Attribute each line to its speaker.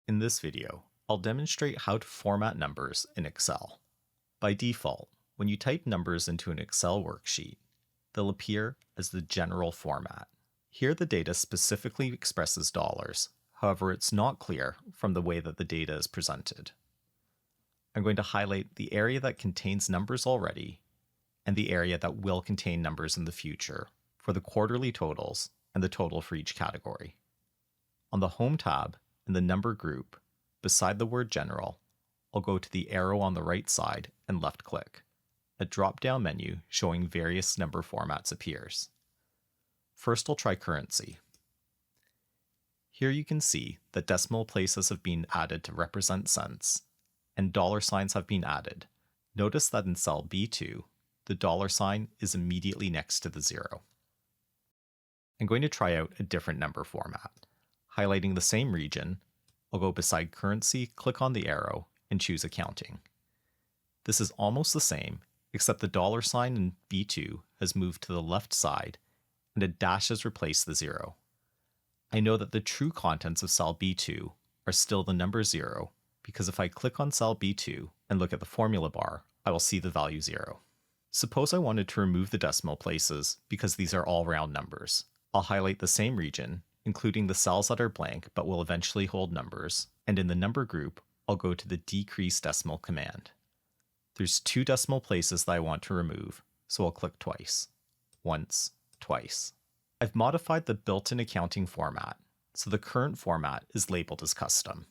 Speaker 1: In this video, I'll demonstrate how to format numbers in Excel. By default, when you type numbers into an Excel worksheet, they'll appear as the general format. Here the data specifically expresses dollars, however it's not clear from the way that the data is presented. I'm going to highlight the area that contains numbers already and the area that will contain numbers in the future for the quarterly totals and the total for each category. On the Home tab, in the Number group, beside the word General, I'll go to the arrow on the right side and left-click. A drop-down menu showing various number formats appears. First, I'll try Currency. Here you can see that decimal places have been added to represent cents, and dollar signs have been added. Notice that in cell B2, the dollar sign is immediately next to the 0. I'm going to try out a different number format. Highlighting the same region, I'll go beside Currency, click on the arrow, and choose Accounting. This is almost the same, except the dollar sign in B2 has moved to the left side, and a dash has replaced the 0. I know that the true contents of cell B2 are still the number 0, because if I click on cell B2 and look at the formula bar, I will see the value 0. Suppose I wanted to remove the decimal places because these are all round numbers. I'll highlight the same region, including the cells that are blank but will eventually hold numbers, and in the Number group, I'll go to the Decrease Decimal command. There's 2 decimal places that I want to remove, so I'll click twice. Once, twice. I've modified the built-in accounting format, so the current format is labeled as Custom.